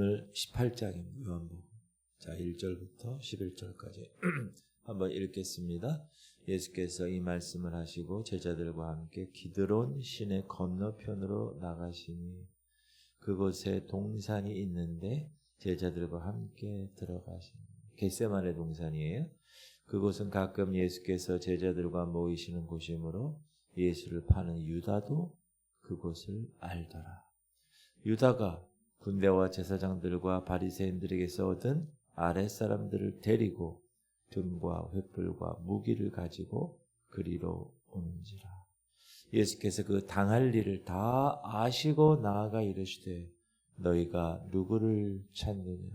오늘 18장입니다. 요한복음. 자, 1절부터 11절까지 한번 읽겠습니다. 예수께서 이 말씀을 하시고 제자들과 함께 기드론 시내 건너편으로 나가시니 그곳에 동산이 있는데 제자들과 함께 들어가시니 겟세마네 동산이에요. 그곳은 가끔 예수께서 제자들과 모이시는 곳이므로 예수를 파는 유다도 그곳을 알더라. 유다가 군대와 제사장들과 바리새인들에게서 얻은 아랫사람들을 데리고 등과 횃불과 무기를 가지고 그리로 오는지라. 예수께서 그 당할 일을 다 아시고 나아가 이르시되 너희가 누구를 찾느냐.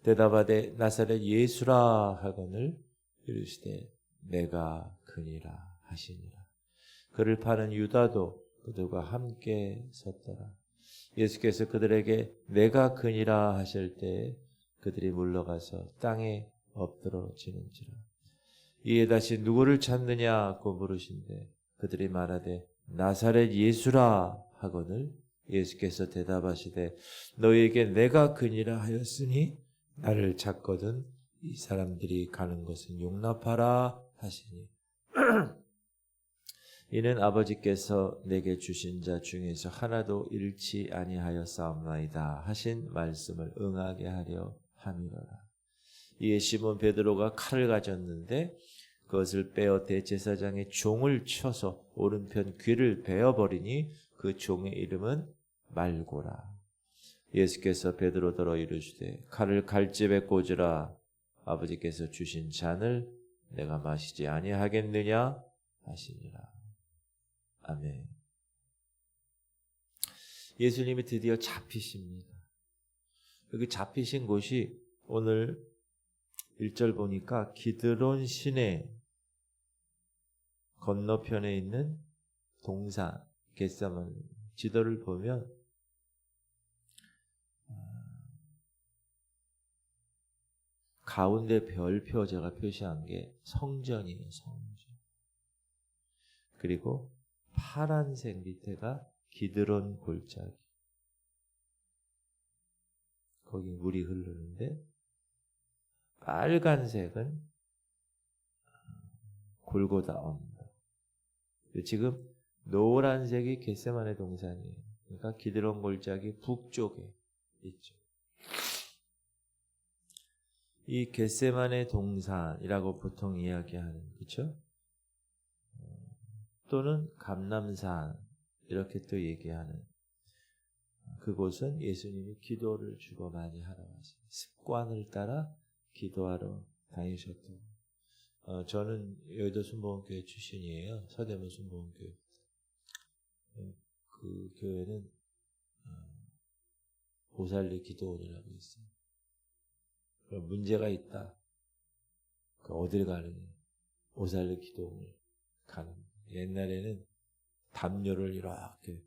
대답하되 나사렛 예수라 하거늘 이르시되 내가 그니라 하시니라. 그를 파는 유다도 그들과 함께 섰더라. 예수께서 그들에게 내가 그니라 하실 때 그들이 물러가서 땅에 엎드러지는지라. 이에 다시 누구를 찾느냐고 물으신대 그들이 말하되 나사렛 예수라 하거늘 예수께서 대답하시되 너희에게 내가 그니라 하였으니 나를 찾거든 이 사람들이 가는 것은 용납하라 하시니 이는 아버지께서 내게 주신 자 중에서 하나도 잃지 아니하였사옵나이다 하신 말씀을 응하게 하려 함이로라. 이에 시몬 베드로가 칼을 가졌는데 그것을 빼어 대제사장의 종을 쳐서 오른편 귀를 베어버리니 그 종의 이름은 말고라. 예수께서 베드로더러 이르시되 칼을 갈집에 꽂으라. 아버지께서 주신 잔을 내가 마시지 아니하겠느냐 하시니라. 아멘. 예수님이 드디어 잡히십니다. 여기 잡히신 곳이 오늘 1절 보니까 기드론 시내 건너편에 있는 동산 겟세마네. 지도를 보면 가운데 별표 제가 표시한 게 성전이에요. 성전. 그리고 파란색 밑에가 기드론 골짜기. 거기 물이 흐르는데 빨간색은 골고다 언덕. 지금 노란색이 겟세마네 동산이에요. 그러니까 기드론 골짜기 북쪽에 있죠. 이 겟세마네 동산이라고 보통 이야기하는, 그렇죠? 또는 감람산 이렇게 또 얘기하는 그곳은 예수님이 기도를 주로 많이 하러 가신 습관을 따라 기도하러 다니셨던. 저는 여의도 순복음교회 출신이에요. 서대문 순복음교회. 그 교회는 보살리 기도원이라고 있어요. 그럼 문제가 있다. 그 어딜 가느냐? 보살리 기도원을 가는. 옛날에는 담요를 이렇게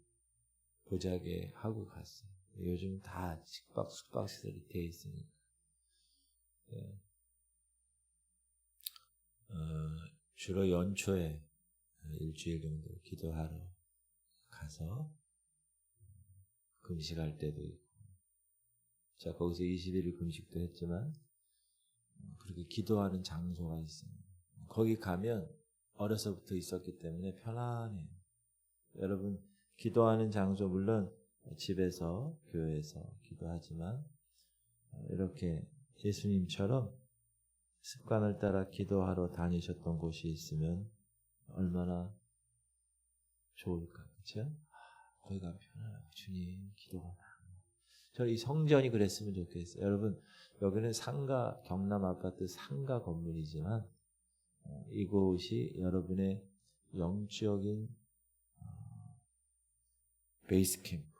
보자게 하고 갔어요. 요즘 다 숙박시설이 돼 있으니까. 주로 연초에 일주일 정도 기도하러 가서 금식할 때도 있고, 자 거기서 21일 금식도 했지만 그렇게 기도하는 장소가 있어요. 거기 가면 어려서부터 있었기 때문에 편안해요. 여러분 기도하는 장소 물론 집에서 교회에서 기도하지만 이렇게 예수님처럼 습관을 따라 기도하러 다니셨던 곳이 있으면 얼마나 좋을까, 그렇죠? 거기 가면 편안하고 주님 기도가 많아. 저 이 성전이 그랬으면 좋겠어요. 여러분 여기는 상가 경남 아파트 상가 건물이지만 이곳이 여러분의 영적인 베이스 캠프,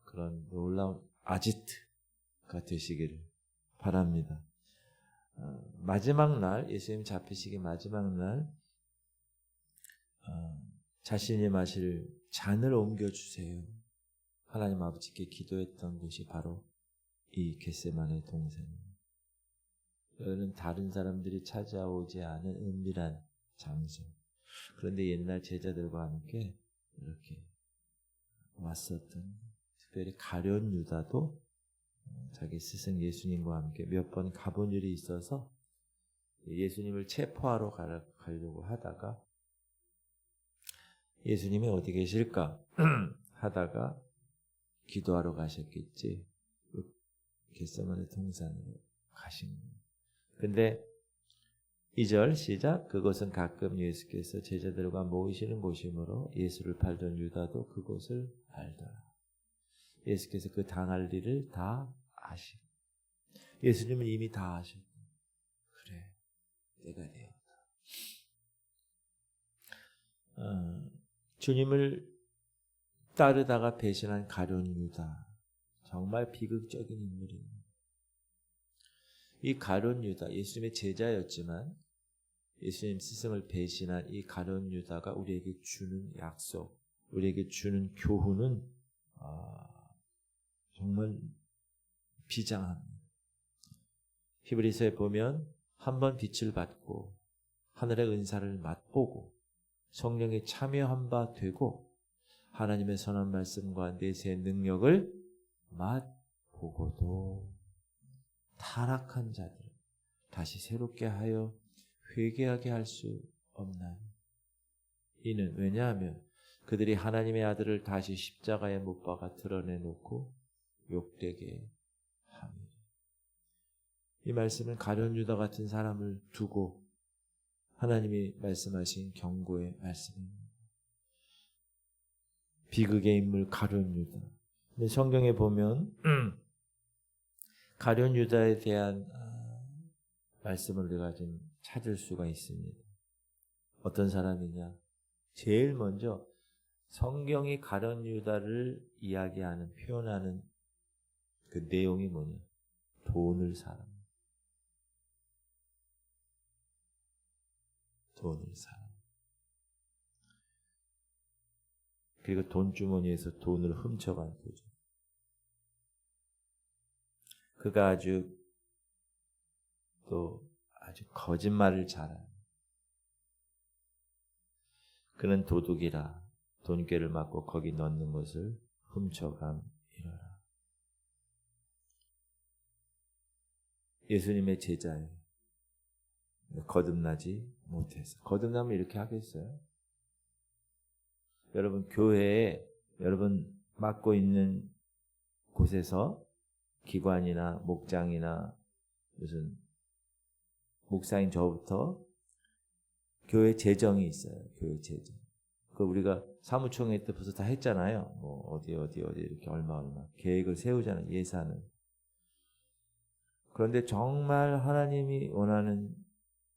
그런 놀라운 아지트가 되시기를 바랍니다. 마지막 날, 예수님 잡히시기 마지막 날 자신이 마실 잔을 옮겨주세요. 하나님 아버지께 기도했던 곳이 바로 이 겟세마네 동산입니다. 여기는 다른 사람들이 찾아오지 않은 은밀한 장소. 그런데 옛날 제자들과 함께 이렇게 왔었던 특별히 가룟 유다도 자기 스승 예수님과 함께 몇 번 가본 일이 있어서 예수님을 체포하러 가려고 하다가 예수님이 어디 계실까 하다가 기도하러 가셨겠지. 겟세마네 동산으로 가신 거예요. 근데 2절 시작. 그곳은 가끔 예수께서 제자들과 모이시는 곳이므로 예수를 팔던 유다도 그곳을 알더라. 예수께서 그 당할 일을 다 아시고 예수님은 이미 다 아셨고 그래 내가 되었다. 주님을 따르다가 배신한 가룟 유다 정말 비극적인 인물입니다. 이 가룟 유다 예수님의 제자였지만 예수님 스승을 배신한 이 가룟 유다가 우리에게 주는 약속, 우리에게 주는 교훈은 정말 비장합니다. 히브리서에 보면 한번 빛을 받고 하늘의 은사를 맛보고 성령에 참여한 바 되고 하나님의 선한 말씀과 내세의 능력을 맛보고도 타락한 자들 다시 새롭게 하여 회개하게 할 수 없나니 이는 왜냐하면 그들이 하나님의 아들을 다시 십자가에 못 박아 드러내놓고 욕되게 함이라. 이 말씀은 가룟 유다 같은 사람을 두고 하나님이 말씀하신 경고의 말씀입니다. 비극의 인물 가룟 유다. 근데 성경에 보면 가룟 유다에 대한 말씀을 우리가 좀 찾을 수가 있습니다. 어떤 사람이냐? 제일 먼저 성경이 가룟 유다를 이야기하는 표현하는 그 내용이 뭐냐? 돈을 사랑. 돈을 사랑. 그리고 돈주머니에서 돈을 훔쳐간 거죠. 그가 아주 거짓말을 잘하는. 그는 도둑이라 돈꾀를 맞고 거기 넣는 것을 훔쳐감이러라. 예수님의 제자예요. 거듭나지 못해서. 거듭나면 이렇게 하겠어요? 여러분 교회에 여러분 맡고 있는 곳에서 기관이나 목장이나 무슨 목사인 저부터 교회 재정이 있어요. 교회 재정. 그 우리가 사무총회 때 벌써 다 했잖아요. 뭐 어디 이렇게 얼마 계획을 세우잖아요. 예산을. 그런데 정말 하나님이 원하는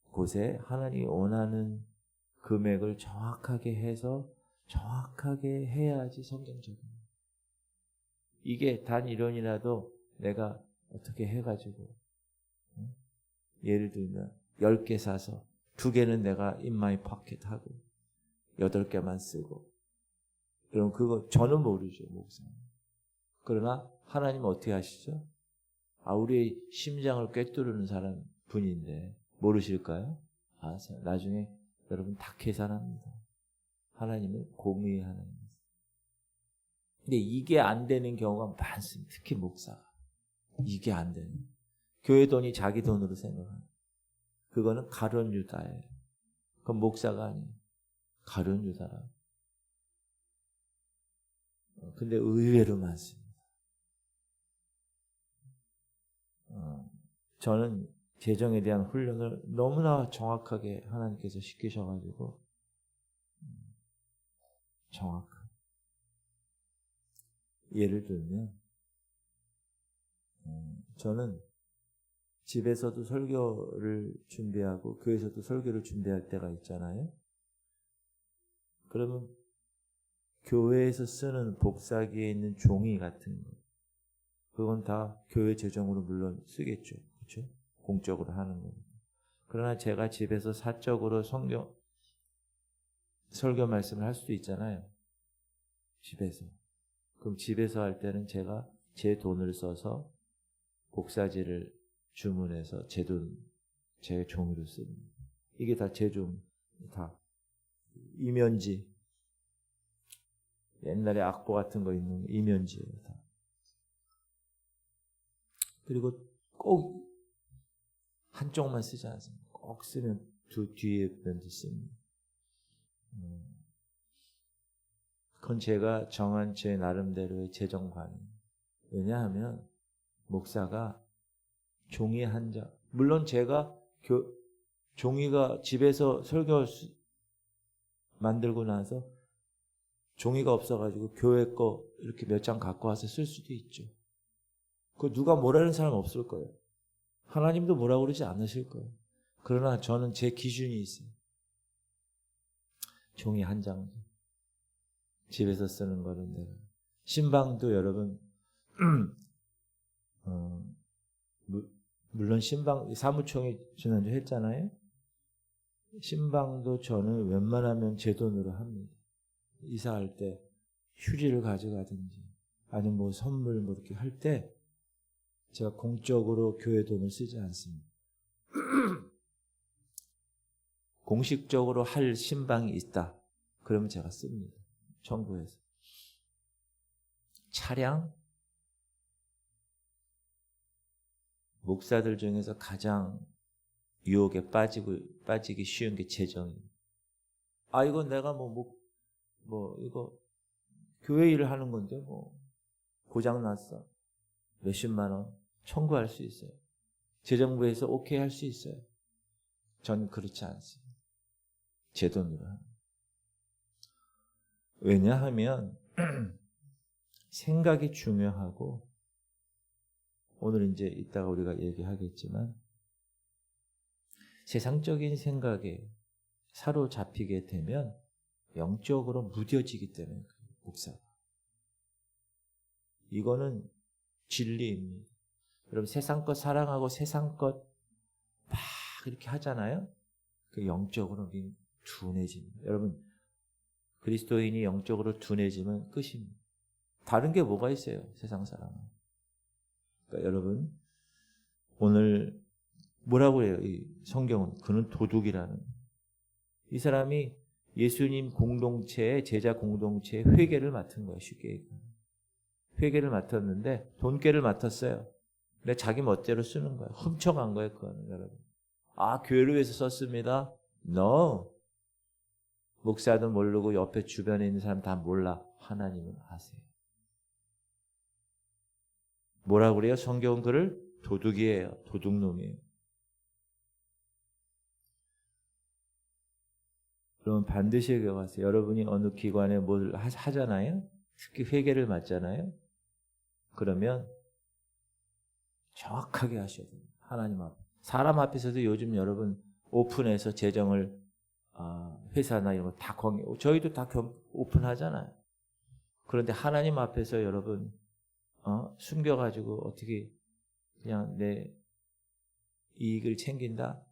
곳에 하나님이 원하는 금액을 정확하게 해서 정확하게 해야지 성경적입니다. 이게 단 1원이라도 내가 어떻게 해가지고 예를 들면 10개 사서 2개는 내가 in my pocket 하고 8개만 쓰고 그럼 그거 저는 모르죠. 목사님. 그러나 하나님은 어떻게 하시죠? 우리의 심장을 꿰뚫는 사람 분인데 모르실까요? 나중에 여러분 다 계산합니다. 하나님은 공의의 하나님입니다. 근데 이게 안 되는 경우가 많습니다. 특히 목사가. 이게 안 되는. 교회 돈이 자기 돈으로 생각하는. 그거는 가룟 유다예요. 그건 목사가 아니에요. 가룟 유다라. 근데 의외로 많습니다. 저는 재정에 대한 훈련을 너무나 정확하게 하나님께서 시키셔가지고 정확한. 예를 들면 저는 집에서도 설교를 준비하고 교회에서도 설교를 준비할 때가 있잖아요. 그러면 교회에서 쓰는 복사기에 있는 종이 같은 거 그건 다 교회 재정으로 물론 쓰겠죠. 그렇죠? 공적으로 하는 거니까. 그러나 제가 집에서 사적으로 설교 말씀을 할 수도 있잖아요. 집에서. 그럼 집에서 할 때는 제가 제 돈을 써서 복사지를 주문해서 제 종이로 씁니다. 이게 다 제 종, 다 이면지. 옛날에 악보 같은 거 있는 이면지예요. 다. 그리고 꼭 한쪽만 쓰지 않습니다. 꼭 쓰면 뒤에 면도 씁니다. 그건 제가 정한 제 나름대로의 재정관입니다. 왜냐하면 목사가 종이 한 장, 물론 제가 종이가 집에서 설교 만들고 나서 종이가 없어가지고 교회 거 이렇게 몇 장 갖고 와서 쓸 수도 있죠. 그거 누가 뭐라는 사람 없을 거예요. 하나님도 뭐라고 그러지 않으실 거예요. 그러나 저는 제 기준이 있어요. 종이 한 장. 집에서 쓰는 거는 내가. 신방도 여러분, 물론 신방, 사무총회 지난주 했잖아요. 신방도 저는 웬만하면 제 돈으로 합니다. 이사할 때 휴지를 가져가든지 아니면 뭐 선물 뭐 이렇게 할 때 제가 공적으로 교회 돈을 쓰지 않습니다. 공식적으로 할 신방이 있다. 그러면 제가 씁니다. 정부에서. 차량, 목사들 중에서 가장 유혹에 빠지기 쉬운 게 재정입니다. 아, 이건 내가 이거 교회 일을 하는 건데 고장 났어. 몇십만 원 청구할 수 있어요. 재정부에서 오케이 할 수 있어요. 전 그렇지 않습니다. 제 돈으로 합니다. 왜냐하면 생각이 중요하고 오늘 이제 이따가 우리가 얘기하겠지만 세상적인 생각에 사로잡히게 되면 영적으로 무뎌지기 때문에 목사가. 이거는 진리입니다. 여러분 세상 것 사랑하고 세상 것 막 이렇게 하잖아요. 그 영적으로 둔해집니다. 여러분 그리스도인이 영적으로 둔해지면 끝입니다. 다른 게 뭐가 있어요? 세상 사람은. 그러니까 여러분 오늘 뭐라고 해요? 이 성경은 그는 도둑이라는. 이 사람이 예수님 공동체의 제자 공동체의 회계를 맡은 거예요. 쉽게 얘기하면. 회계를 맡았는데 돈깨를 맡았어요. 근데 자기 멋대로 쓰는 거예요. 훔쳐간 거예요. 그거는 여러분. 아, 교회를 위해서 썼습니다. No. 목사도 모르고 옆에 주변에 있는 사람 다 몰라. 하나님은 아세요. 뭐라고 그래요? 성경은 그를 도둑이에요. 도둑놈이에요. 그러면 반드시 기억하세요. 여러분이 어느 기관에 뭘 하잖아요. 특히 회계를 맡잖아요. 그러면 정확하게 하셔야 돼요. 하나님 앞에. 사람 앞에서도 요즘 여러분 오픈해서 재정을 회사나 이런 거 다 저희도 다 오픈하잖아요. 그런데 하나님 앞에서 여러분 숨겨가지고 어떻게 그냥 내 이익을 챙긴다?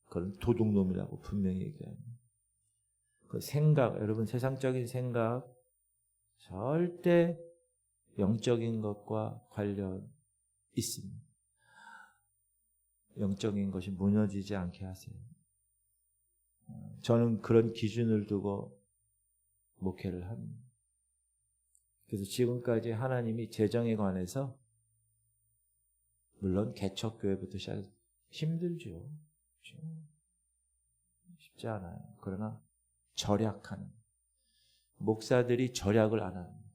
그건 도둑놈이라고 분명히 얘기합니다. 그 생각, 여러분 세상적인 생각 절대 영적인 것과 관련 있습니다. 영적인 것이 무너지지 않게 하세요. 저는 그런 기준을 두고 목회를 합니다. 그래서 지금까지 하나님이 재정에 관해서 물론 개척교회부터 시작해서 힘들죠. 쉽지 않아요. 그러나 절약하는 목사들이 절약을 안 합니다.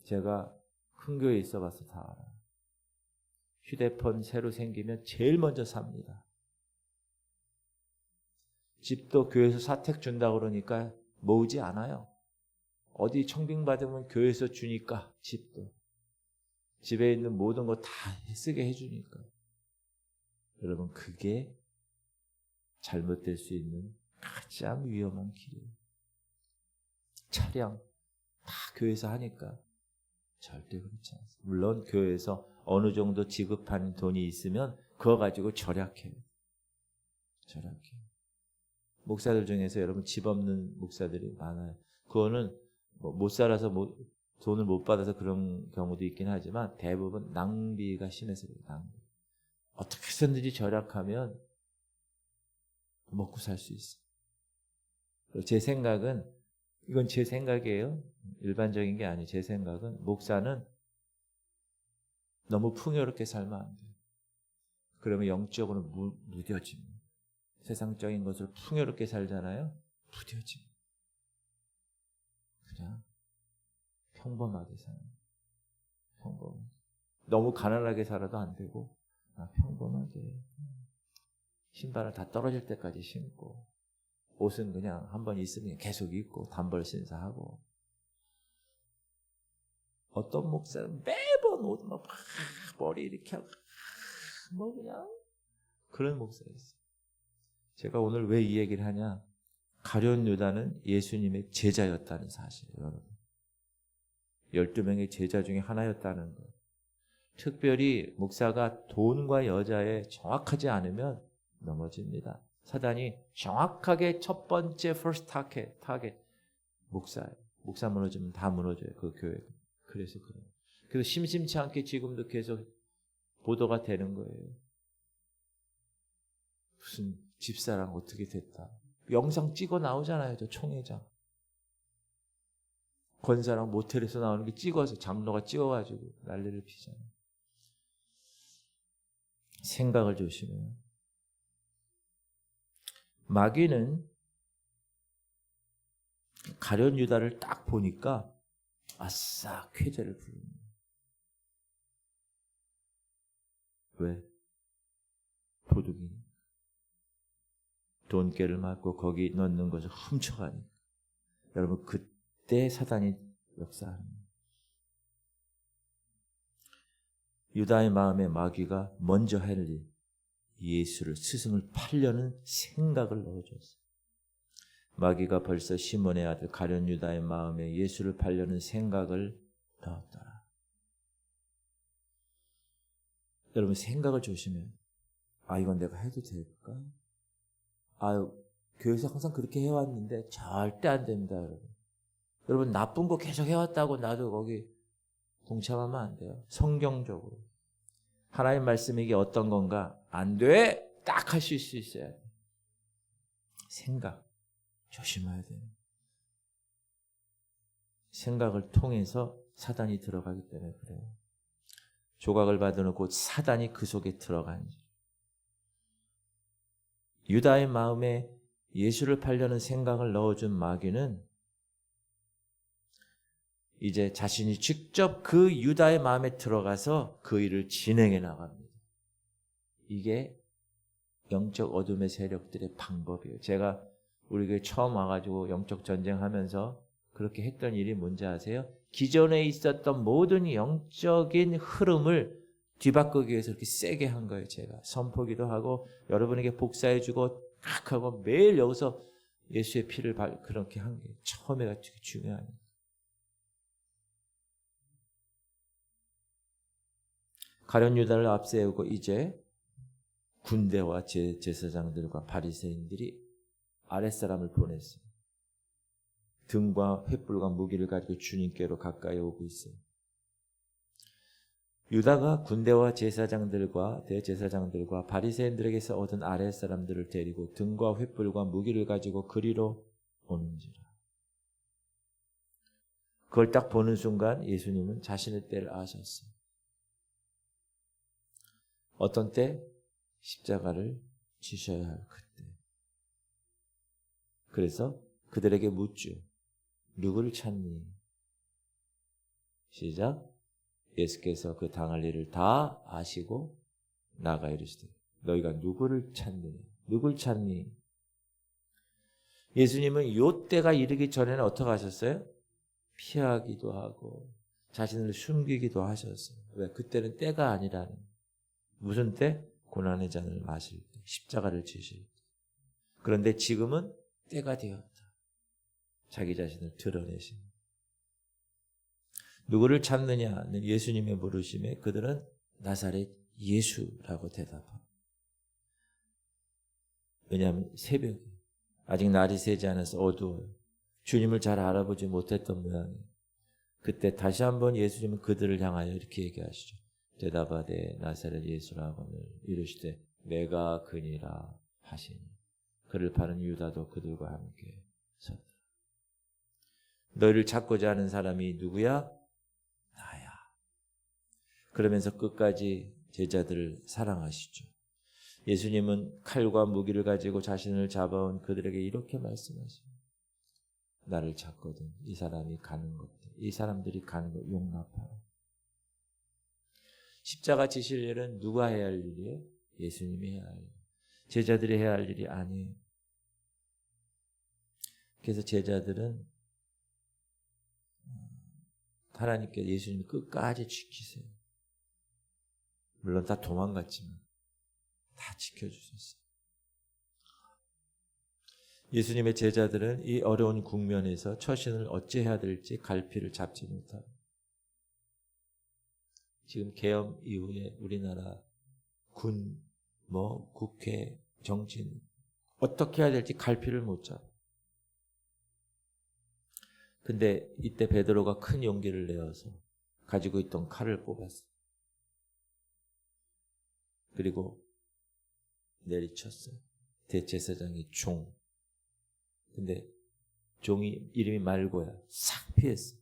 제가 큰 교회에 있어봐서 다 알아요. 휴대폰 새로 생기면 제일 먼저 삽니다. 집도 교회에서 사택 준다고 그러니까 모으지 않아요. 어디 청빙 받으면 교회에서 주니까 집도. 집에 있는 모든 거 다 쓰게 해주니까. 여러분 그게 잘못될 수 있는 가장 위험한 길이에요. 차량 다 교회에서 하니까 절대 그렇지 않습니다. 물론 교회에서 어느 정도 지급하는 돈이 있으면 그거 가지고 절약해요. 목사들 중에서 여러분 집 없는 목사들이 많아요. 그거는 못 살아서 돈을 못 받아서 그런 경우도 있긴 하지만 대부분 낭비가 심해서 그래요. 낭비. 어떻게 해서든지 절약하면 먹고 살 수 있어요. 제 생각은 이건 제 생각이에요. 일반적인 게 아니에요. 제 생각은 목사는 너무 풍요롭게 살면 안 돼요. 그러면 영적으로 무뎌집니다. 세상적인 것으로 풍요롭게 살잖아요. 무뎌집니다. 그냥 평범하게 사는. 평범. 너무 가난하게 살아도 안 되고 평범하게 신발을 다 떨어질 때까지 신고 옷은 그냥 한번 있으면 계속 입고 단벌 신사하고. 어떤 목사는 매번 옷 막 머리 이렇게 하고 뭐 그냥 그런 목사였어요. 제가 오늘 왜 이 얘기를 하냐? 가룟 유다는 예수님의 제자였다는 사실이에요, 여러분. 12명의 제자 중에 하나였다는 것. 특별히 목사가 돈과 여자에 정확하지 않으면 넘어집니다. 사단이 정확하게 첫 번째 first target 목사예요. 목사 무너지면 다 무너져요, 그 교회가. 그래서 그래요. 그래서 심심치 않게 지금도 계속 보도가 되는 거예요. 무슨 집사랑 어떻게 됐다. 영상 찍어 나오잖아요, 저 총회장. 권사랑 모텔에서 나오는 게 찍어서 장로가 찍어가지고 난리를 피잖아요. 생각을 조심해요. 마귀는 가룟 유다를 딱 보니까 아싸 쾌재를 부릅니다. 왜? 도둑이 돈깨를 맞고 거기 넣는 것을 훔쳐가니까. 여러분 그때 사단이 역사합니다. 유다의 마음에 마귀가 먼저 할 일, 예수를 스승을 팔려는 생각을 넣어줬어요. 마귀가 벌써 시몬의 아들 가룟 유다의 마음에 예수를 팔려는 생각을 넣었더라. 여러분 생각을 조심해요. 이건 내가 해도 될까? 교회에서 항상 그렇게 해왔는데 절대 안 됩니다, 여러분. 여러분 나쁜 거 계속 해왔다고 나도 거기 동참하면 안 돼요. 성경적으로. 하나님 말씀이 이게 어떤 건가? 안 돼! 딱 하실 수 있어야 돼. 생각. 조심해야 돼요. 생각을 통해서 사단이 들어가기 때문에 그래요. 조각을 받아놓고 사단이 그 속에 들어간지. 유다의 마음에 예수를 팔려는 생각을 넣어준 마귀는 이제 자신이 직접 그 유다의 마음에 들어가서 그 일을 진행해 나갑니다. 이게 영적 어둠의 세력들의 방법이에요. 제가 우리 교회 처음 와가지고 영적 전쟁하면서 그렇게 했던 일이 뭔지 아세요? 기존에 있었던 모든 영적인 흐름을 뒤바꾸기 위해서 이렇게 세게 한 거예요. 제가 선포기도 하고 여러분에게 복사해주고 탁 하고 매일 여기서 예수의 피를 그렇게 한 게 처음에가 되게 중요한 거예요. 가룟 유다를 앞세우고 이제 군대와 제사장들과 바리새인들이 아랫사람을 보냈어요. 등과 횃불과 무기를 가지고 주님께로 가까이 오고 있어요. 유다가 군대와 제사장들과 대제사장들과 바리새인들에게서 얻은 아랫사람들을 데리고 등과 횃불과 무기를 가지고 그리로 오는지라. 그걸 딱 보는 순간 예수님은 자신의 때를 아셨어요. 어떤 때? 십자가를 지셔야 할 그때. 그래서 그들에게 묻죠. 누구를 찾니? 시작. 예수께서 그 당할 일을 다 아시고 나가 이르시되 너희가 누구를 찾느냐? 누굴 찾니? 예수님은 요 때가 이르기 전에는 어떻게 하셨어요? 피하기도 하고 자신을 숨기기도 하셨어요. 왜? 그때는 때가 아니라는. 무슨 때? 고난의 잔을 마실 때, 십자가를 지실 때. 그런데 지금은 때가 되었다. 자기 자신을 드러내신. 누구를 찾느냐는 예수님의 물으심에 그들은 나사렛 예수라고 대답합니다. 왜냐하면 새벽이 아직 날이 새지 않아서 어두워요. 주님을 잘 알아보지 못했던 모양이에요. 그때 다시 한번 예수님은 그들을 향하여 이렇게 얘기하시죠. 대답하되 나사렛 예수라고는 이르시되 내가 그니라 하시니 그를 파는 유다도 그들과 함께 섰다. 너희를 찾고자 하는 사람이 누구야? 나야. 그러면서 끝까지 제자들을 사랑하시죠. 예수님은 칼과 무기를 가지고 자신을 잡아온 그들에게 이렇게 말씀하십니다. 나를 찾거든 이 사람이 가는 것들, 이 사람들이 가는 것 용납하라. 십자가 지실 일은 누가 해야 할 일이에요? 예수님이 해야 할 일. 제자들이 해야 할 일이 아니에요. 그래서 제자들은 하나님께 예수님이 끝까지 지키세요. 물론 다 도망갔지만 다 지켜주셨어요. 예수님의 제자들은 이 어려운 국면에서 처신을 어찌해야 될지 갈피를 잡지 못하고, 지금 계엄 이후에 우리나라 군, 국회, 정치인 어떻게 해야 될지 갈피를 못 잡아. 근데 이때 베드로가 큰 용기를 내어서 가지고 있던 칼을 뽑았어요. 그리고 내리쳤어요. 대제사장이 종. 근데 종이 이름이 말고야. 싹 피했어요.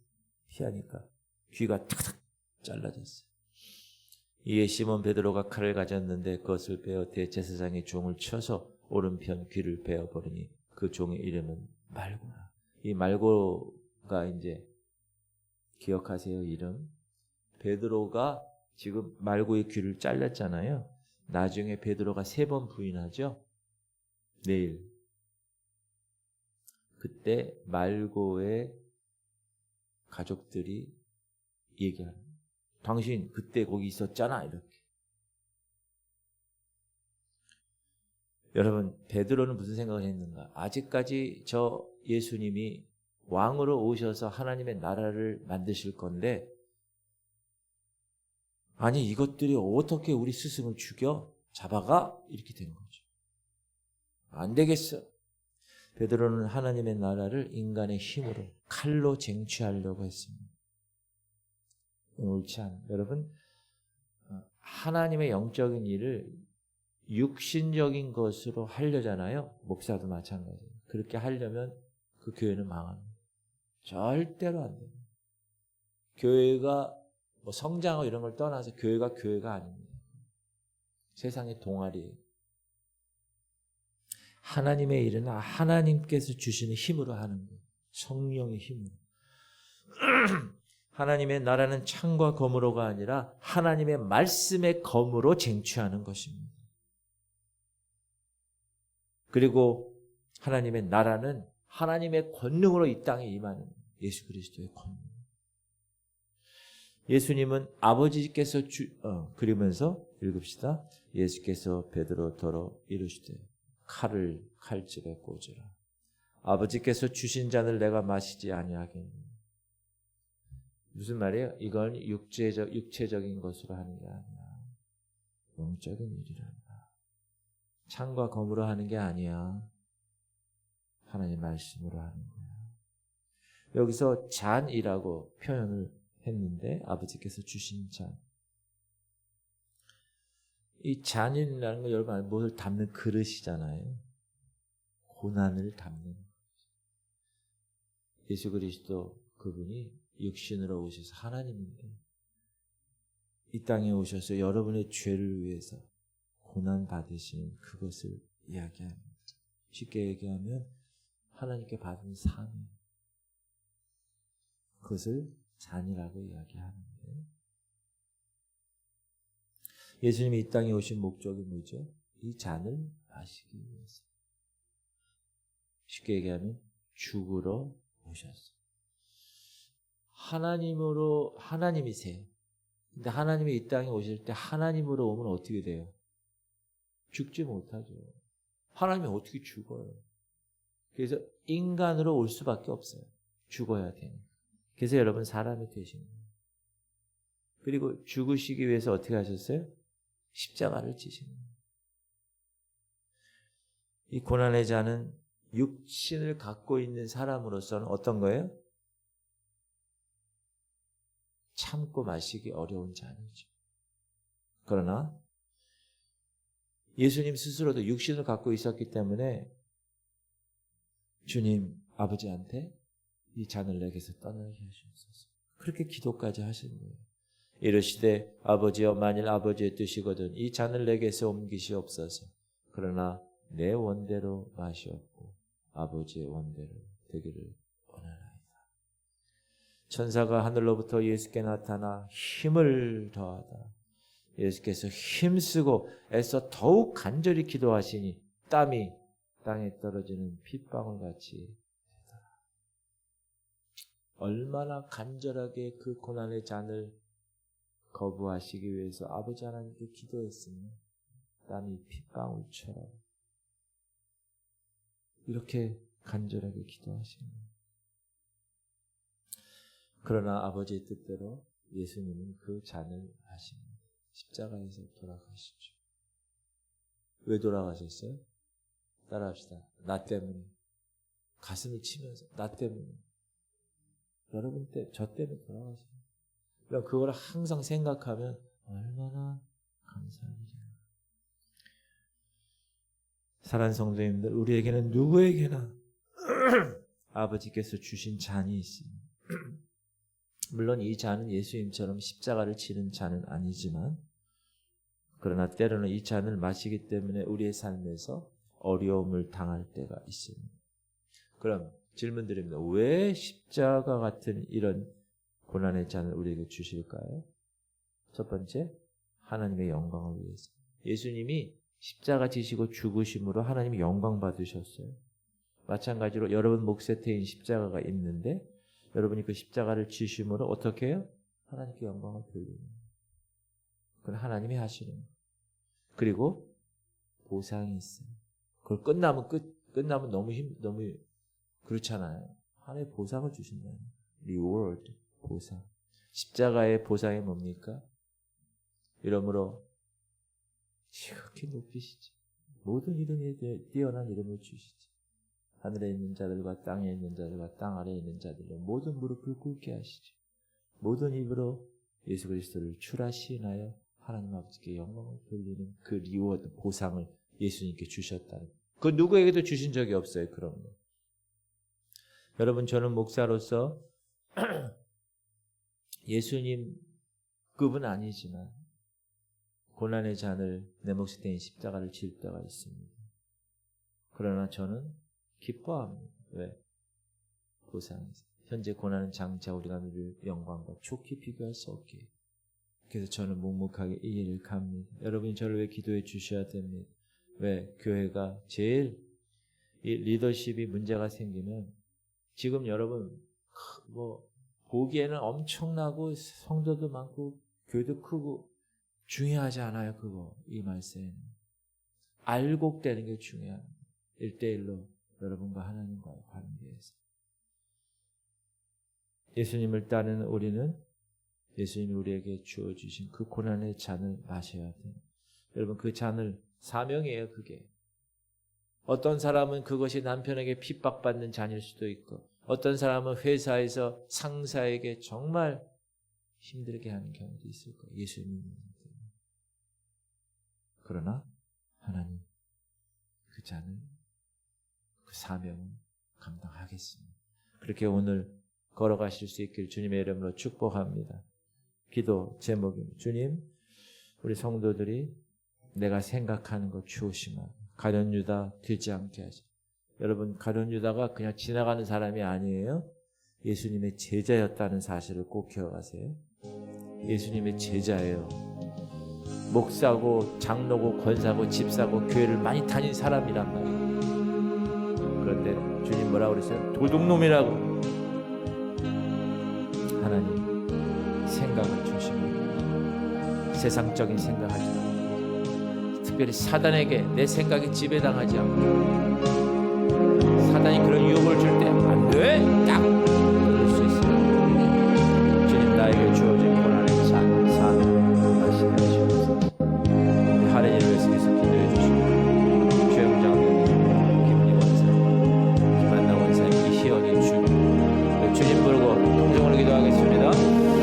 피하니까 귀가 탁탁 잘라졌어요. 이에 시몬 베드로가 칼을 가졌는데 그것을 베어 대제사장의 종을 쳐서 오른편 귀를 베어버리니 그 종의 이름은 말고야. 이 말고가 이제 기억하세요, 이름. 베드로가 지금 말고의 귀를 잘랐잖아요. 나중에 베드로가 3번 부인하죠. 내일. 그때 말고의 가족들이 얘기하는 거예요. 당신 그때 거기 있었잖아, 이렇게. 여러분, 베드로는 무슨 생각을 했는가? 아직까지 저 예수님이 왕으로 오셔서 하나님의 나라를 만드실 건데, 아니 이것들이 어떻게 우리 스승을 죽여? 잡아가? 이렇게 된 거죠. 안 되겠어. 베드로는 하나님의 나라를 인간의 힘으로 칼로 쟁취하려고 했습니다. 옳지 않아요. 여러분, 하나님의 영적인 일을 육신적인 것으로 하려잖아요. 목사도 마찬가지예요. 그렇게 하려면 그 교회는 망합니다. 절대로 안 돼요. 교회가 성장하고 이런 걸 떠나서 교회가 아닙니다. 세상의 동아리예요. 하나님의 일은 하나님께서 주시는 힘으로 하는 거예요. 성령의 힘으로. 하나님의 나라는 창과 검으로가 아니라 하나님의 말씀의 검으로 쟁취하는 것입니다. 그리고 하나님의 나라는 하나님의 권능으로 이 땅에 임하는 예수 그리스도의 권능. 예수님은 아버지께서 그리면서 읽읍시다. 예수께서 베드로더러 이르시되 칼을 칼집에 꽂으라. 아버지께서 주신 잔을 내가 마시지 아니하겠니. 무슨 말이에요? 이건 육체적인 것으로 하는 게 아니야. 영적인 일이란다. 창과 검으로 하는 게 아니야. 하나님 말씀으로 하는 거야. 여기서 잔이라고 표현을 했는데 아버지께서 주신 잔. 이 잔이라는 건 여러분 무엇을 담는 그릇이잖아요. 고난을 담는. 예수 그리스도 그분이 육신으로 오셔서 하나님인데 이 땅에 오셔서 여러분의 죄를 위해서 고난 받으신 그것을 이야기합니다. 쉽게 얘기하면 하나님께 받은 상, 그것을 잔이라고 이야기하는데, 예수님이 이 땅에 오신 목적이 뭐죠? 이 잔을 마시기 위해서. 쉽게 얘기하면 죽으러 오셨어요. 하나님이세요. 근데 하나님이 이 땅에 오실 때 하나님으로 오면 어떻게 돼요? 죽지 못하죠. 하나님이 어떻게 죽어요? 그래서 인간으로 올 수밖에 없어요. 죽어야 되니까. 그래서 여러분 사람이 되신 거예요. 그리고 죽으시기 위해서 어떻게 하셨어요? 십자가를 지신 거예요. 이 고난의 잔은 육신을 갖고 있는 사람으로서는 어떤 거예요? 참고 마시기 어려운 잔이죠. 그러나 예수님 스스로도 육신을 갖고 있었기 때문에 주님 아버지한테 이 잔을 내게서 떠나게 하시옵소서. 그렇게 기도까지 하신 거예요. 이르시되 아버지여 만일 아버지의 뜻이거든 이 잔을 내게서 옮기시옵소서. 그러나 내 원대로 마시옵고 아버지의 원대로 되기를 원하나이다. 천사가 하늘로부터 예수께 나타나 힘을 더하다. 예수께서 힘쓰고 애써 더욱 간절히 기도하시니 땀이 땅에 떨어지는 핏방울같이 되더라. 얼마나 간절하게 그 고난의 잔을 거부하시기 위해서 아버지 하나님께 기도했으면 땀이 핏방울처럼 이렇게 간절하게 기도하시는 거예요. 그러나 아버지의 뜻대로 예수님은 그 잔을 하십니다. 십자가에서 돌아가시죠. 왜 돌아가셨어요? 따라합시다. 나 때문에. 가슴을 치면서 나 때문에. 여러분 저 때문에 돌아가시죠. 그럼 그걸 항상 생각하면 얼마나 감사한 일이에요. 사랑하는 성도님들, 우리에게는 누구에게나 아버지께서 주신 잔이 있습니다. 물론 이 잔은 예수님처럼 십자가를 치는 잔은 아니지만 그러나 때로는 이 잔을 마시기 때문에 우리의 삶에서 어려움을 당할 때가 있습니다. 그럼 질문 드립니다. 왜 십자가 같은 이런 고난의 잔을 우리에게 주실까요? 첫 번째, 하나님의 영광을 위해서. 예수님이 십자가 지시고 죽으심으로 하나님이 영광 받으셨어요. 마찬가지로 여러분 목에 태인 십자가가 있는데 여러분이 그 십자가를 지심으로 어떻게 해요? 하나님께 영광을 돌리는 거예요. 그건 하나님이 하시는 거예요. 그리고 보상이 있어요. 그걸 끝나면 너무 그렇잖아요. 하나님의 보상을 주신다는 거예요. reward, 보상. 십자가의 보상이 뭡니까? 이러므로 지극히 높이시지. 모든 이름에 뛰어난 이름을 주시지. 하늘에 있는 자들과 땅에 있는 자들과 땅 아래에 있는 자들로 모든 무릎을 꿇게 하시죠. 모든 입으로 예수 그리스도를 주라 시인하여 하나님 아버지께 영광을 돌리는 그 리워드, 보상을 예수님께 주셨다는 거예요. 그 누구에게도 주신 적이 없어요. 그런 거. 여러분, 저는 목사로서 예수님급은 아니지만 고난의 잔을 내 몫에 대인 십자가를 질 때가 있습니다. 그러나 저는 기뻐합니다. 왜? 보상에서. 현재 고난은 장차 우리가 누릴 영광과 좋게 비교할 수 없기에. 그래서 저는 묵묵하게 이 일을 갑니다. 여러분이 저를 왜 기도해 주셔야 됩니다. 왜? 교회가 제일 이 리더십이 문제가 생기면 지금 여러분 보기에는 엄청나고 성도도 많고 교회도 크고 중요하지 않아요. 그거 이 말씀 알곡되는 게 중요합니다. 1대1로 여러분과 하나님과의 관계에서 예수님을 따르는 우리는 예수님이 우리에게 주어주신 그 고난의 잔을 마셔야 돼요. 여러분 그 잔을 사명이에요. 그게 어떤 사람은 그것이 남편에게 핍박받는 잔일 수도 있고 어떤 사람은 회사에서 상사에게 정말 힘들게 하는 경우도 있을 거예요. 예수님이 그러나 하나님 그 잔을 그 사명은 감당하겠습니다. 그렇게 오늘 걸어가실 수 있길 주님의 이름으로 축복합니다. 기도 제목입니다. 주님, 우리 성도들이 내가 생각하는 것 주오시면 가룟 유다 되지 않게 하시고 여러분 가룟 유다가 그냥 지나가는 사람이 아니에요. 예수님의 제자였다는 사실을 꼭 기억하세요. 예수님의 제자예요. 목사고 장로고 권사고 집사고 교회를 많이 다닌 사람이란 말이에요. 그런데 주님 뭐라고 그랬어요? 도둑놈이라고. 하나님 생각을 주시고 세상적인 생각하지 말고 특별히 사단에게 내 생각이 지배당하지 않고